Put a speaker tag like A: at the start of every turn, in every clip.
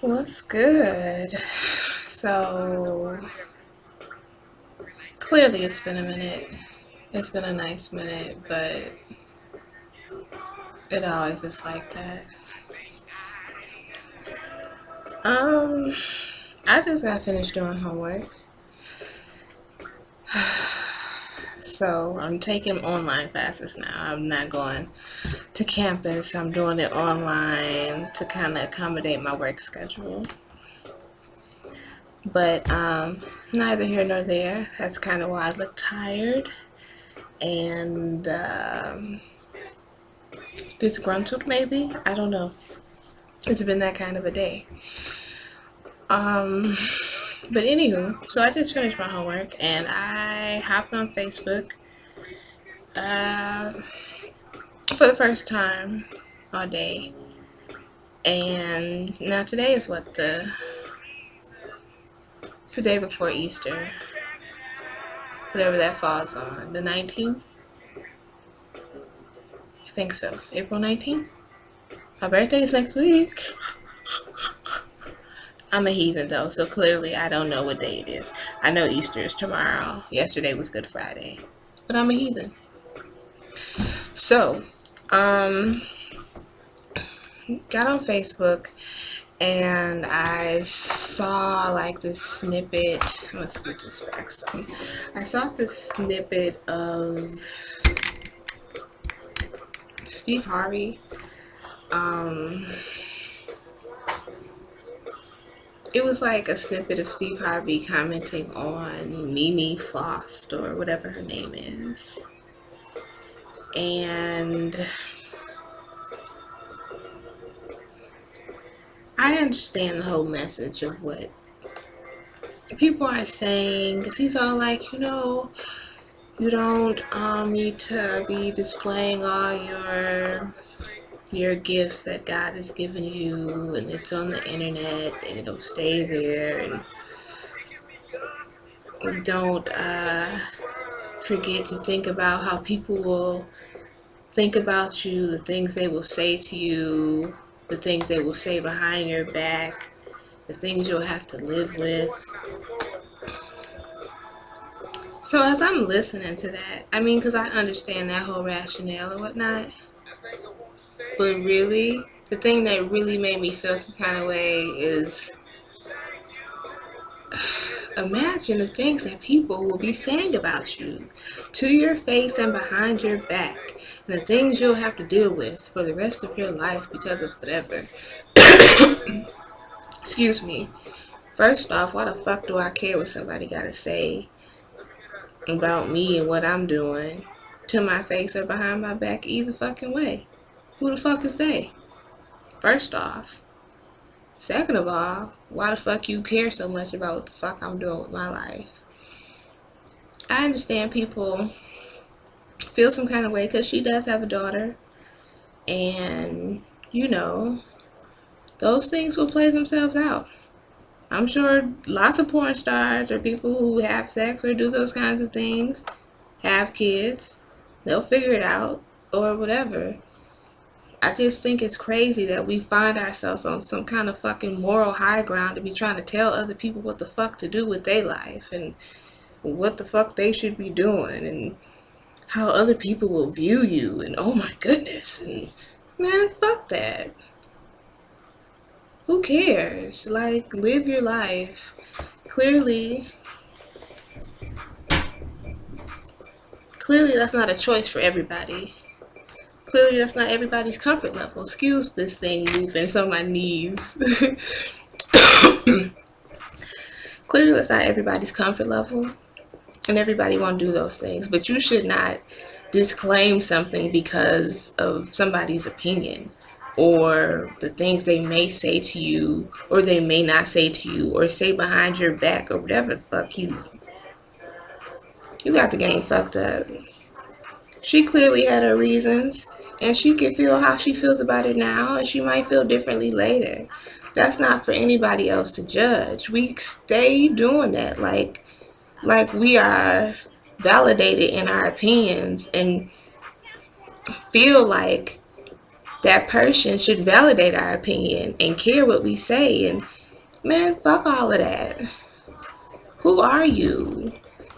A: What's good? So, clearly it's been a minute. It's been a nice minute, but it always is like that. Um, I just got finished doing homework. So, I'm taking online classes now. I'm not going to campus. I'm doing it online to kind of accommodate my work schedule. But, neither here nor there. That's kind of why I look tired. And, disgruntled maybe. I don't know. It's been that kind of a day. Um, but anywho, so I just finished my homework and I hopped on Facebook for the first time all day. And now today is it's the day before Easter, whatever that falls on, the 19th. I think so, April 19th. My birthday is next week. I'm a heathen though, so clearly I don't know what day it is. I know Easter is tomorrow. Yesterday was Good Friday. But I'm a heathen. So, got on Facebook and I saw like this snippet. I'm gonna scoot this back some. I saw this snippet of Steve Harvey. It was like a snippet of Steve Harvey commenting on Faust or whatever her name is. And I understand the whole message of what people are saying, because he's all like, you don't need to be displaying all your gift that God has given you, and it's on the internet and it'll stay there, and don't forget to think about how people will think about you, the things they will say to you, the things they will say behind your back, the things you'll have to live with. So as I'm listening to that, I mean, because I understand that whole rationale and whatnot, but really, the thing that really made me feel some kind of way is, imagine the things that people will be saying about you to your face and behind your back, and the things you'll have to deal with for the rest of your life because of whatever. Excuse me. First off, why the fuck do I care what somebody gotta say about me and what I'm doing to my face or behind my back either fucking way? Who the fuck is they? First off. Second of all, why the fuck you care so much about what the fuck I'm doing with my life? I understand people feel some kind of way because she does have a daughter, and those things will play themselves out. I'm sure lots of porn stars or people who have sex or do those kinds of things have kids. They'll figure it out or whatever. I just think it's crazy that we find ourselves on some kind of fucking moral high ground to be trying to tell other people what the fuck to do with their life and what the fuck they should be doing and how other people will view you, and oh my goodness, and man, fuck that. Who cares? Like, live your life. Clearly that's not a choice for everybody. Clearly that's not everybody's comfort level. Excuse this thing moving on my knees. Clearly that's not everybody's comfort level, and everybody won't do those things, but you should not disclaim something because of somebody's opinion or the things they may say to you or they may not say to you or say behind your back or whatever the fuck you got the game fucked up. She clearly had her reasons, and she can feel how she feels about it now, and she might feel differently later. That's not for anybody else to judge. We stay doing that like we are validated in our opinions and feel like that person should validate our opinion and care what we say. And man, fuck all of that. Who are you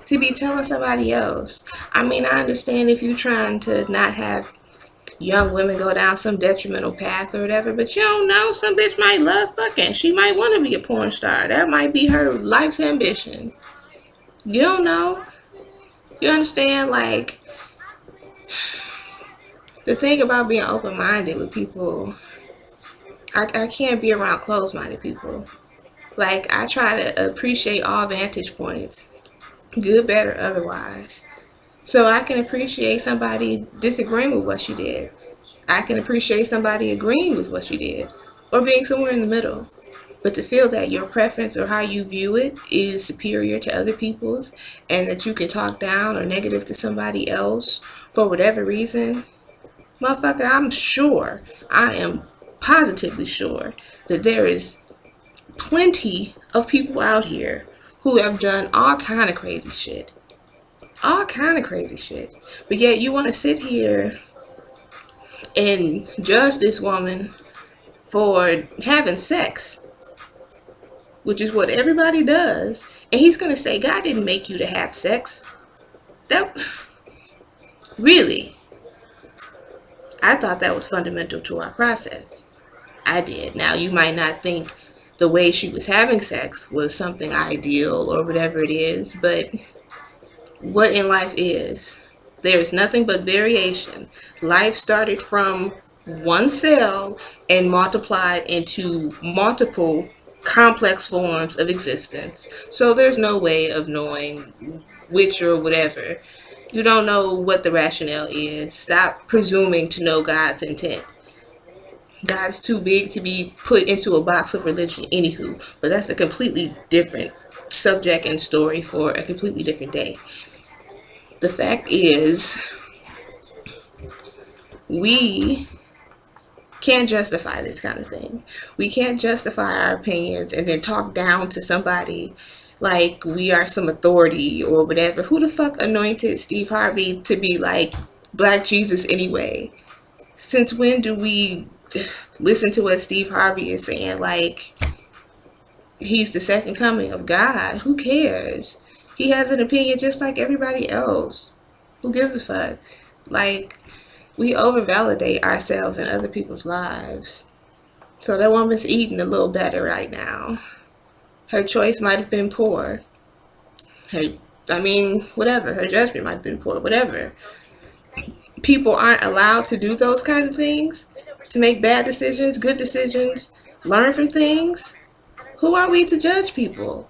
A: to be telling somebody else? I mean, I understand if you're trying to not have young women go down some detrimental path or whatever, but you don't know. Some bitch might love fucking. She might want to be a porn star. That might be her life's ambition. You don't know. You understand? Like, the thing about being open-minded with people, I can't be around closed-minded people. Like, I try to appreciate all vantage points, good, bad, or otherwise. So I can appreciate somebody disagreeing with what you did. I can appreciate somebody agreeing with what you did, or being somewhere in the middle. But to feel that your preference or how you view it is superior to other people's, and that you can talk down or negative to somebody else for whatever reason, motherfucker, I am positively sure that there is plenty of people out here who have done all kind of crazy shit. All kind of crazy shit. But yet you want to sit here and judge this woman for having sex, which is what everybody does, and he's going to say, God didn't make you to have sex. That, really? I thought that was fundamental to our process. I did. Now, you might not think the way she was having sex was something ideal or whatever it is, but what in life is? There is nothing but variation. Life started from one cell and multiplied into multiple complex forms of existence. So there's no way of knowing which or whatever. You don't know what the rationale is. Stop presuming to know God's intent. God's too big to be put into a box of religion, anywho. But that's a completely different subject and story for a completely different day. The fact is, we can't justify this kind of thing. We can't justify our opinions and then talk down to somebody like we are some authority or whatever. Who the fuck anointed Steve Harvey to be like Black Jesus anyway? Since when do we listen to what Steve Harvey is saying? Like, he's the second coming of God. Who cares? He has an opinion just like everybody else. Who gives a fuck? Like, we overvalidate ourselves and other people's lives. So that woman's eating a little better right now. Her choice might have been poor. Whatever. Her judgment might have been poor. Whatever. People aren't allowed to do those kinds of things. To make bad decisions, good decisions, learn from things. Who are we to judge people?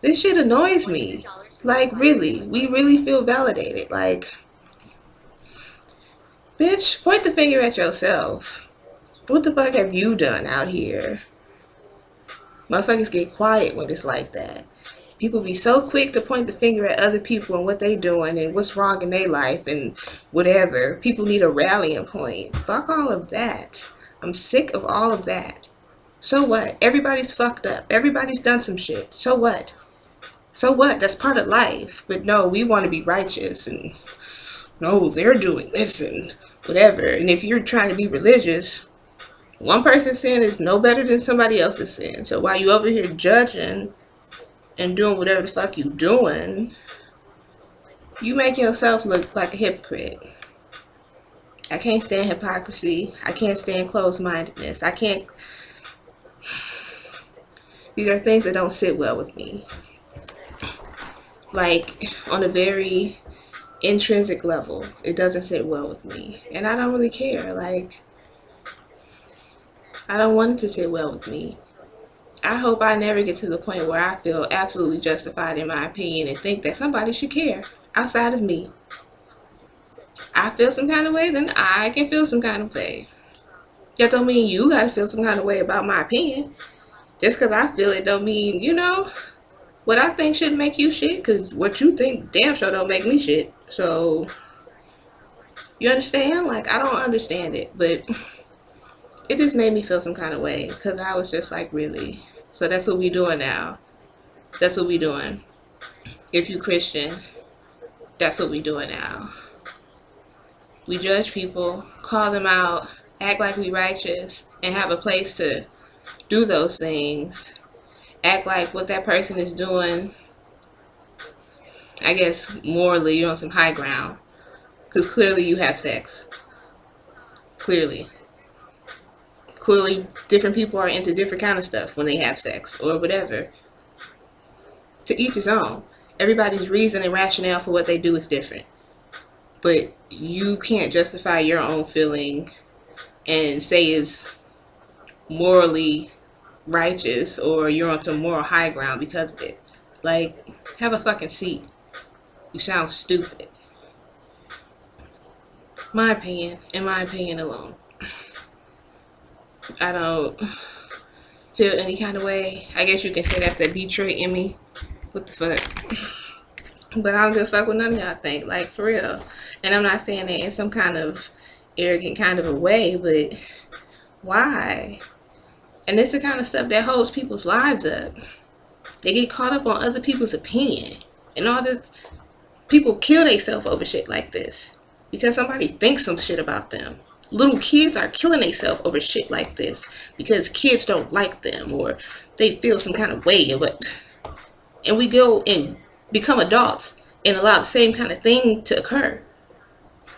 A: This shit annoys me. Like, really. We really feel validated. Like, bitch, point the finger at yourself. What the fuck have you done out here? Motherfuckers get quiet when it's like that. People be so quick to point the finger at other people and what they doing and what's wrong in their life and whatever. People need a rallying point. Fuck all of that. I'm sick of all of that. So what? Everybody's fucked up. Everybody's done some shit. So what? So what? That's part of life. But no, we want to be righteous and no, they're doing this and whatever. And if you're trying to be religious, one person's sin is no better than somebody else's sin. So while you over here judging and doing whatever the fuck you doing, you make yourself look like a hypocrite. I can't stand hypocrisy. I can't stand closed-mindedness. These are things that don't sit well with me. Like, on a very intrinsic level, it doesn't sit well with me. And I don't really care. Like, I don't want it to sit well with me. I hope I never get to the point where I feel absolutely justified in my opinion and think that somebody should care outside of me. I feel some kind of way, then I can feel some kind of way. That don't mean you gotta feel some kind of way about my opinion. Just because I feel it don't mean, what I think shouldn't make you shit, because what you think damn sure don't make me shit. So, you understand? Like, I don't understand it, but it just made me feel some kind of way, because I was just like, really? So that's what we doing now. That's what we doing. If you Christian, that's what we doing now. We judge people, call them out act like we righteous, and have a place to do those things. Act like what that person is doing, I guess morally, you're on some high ground. Because clearly you have sex. Clearly. Clearly different people are into different kind of stuff when they have sex or whatever. To each his own. Everybody's reason and rationale for what they do is different. But you can't justify your own feeling and say it's morally righteous or you're on some moral high ground because of it. Like, have a fucking seat. You sound stupid. My opinion, in my opinion alone. I don't feel any kind of way. I guess you can say that's the Detroit in me. What the fuck? But I don't give a fuck what none of y'all think. Like, for real. And I'm not saying that in some kind of arrogant kind of a way, but why? And it's the kind of stuff that holds people's lives up. They get caught up on other people's opinion. And all this. People kill themselves over shit like this. Because somebody thinks some shit about them. Little kids are killing themselves over shit like this. Because kids don't like them. Or they feel some kind of way. And we go and become adults. And allow the same kind of thing to occur.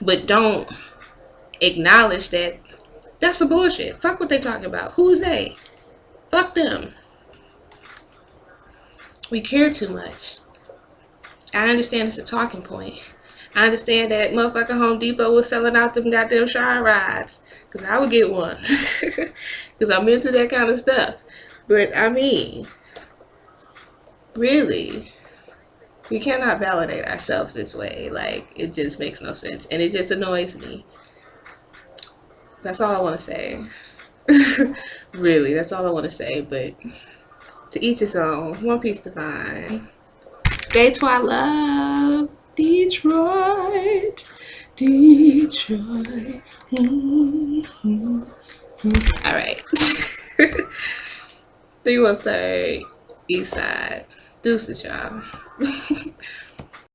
A: But don't acknowledge that that's some bullshit. Fuck what they talking about. Who's they? Fuck them. We care too much. I understand it's a talking point. I understand that motherfucking Home Depot was selling out them goddamn shower rods. Because I would get one. Because I'm into that kind of stuff. But, I mean, really, we cannot validate ourselves this way. Like, it just makes no sense. And it just annoys me. That's all I want to say. Really, that's all I want to say. But to each his own. One Piece Divine. Day to our love. Detroit. Detroit. Alright. 313 East Side. Deuces, y'all.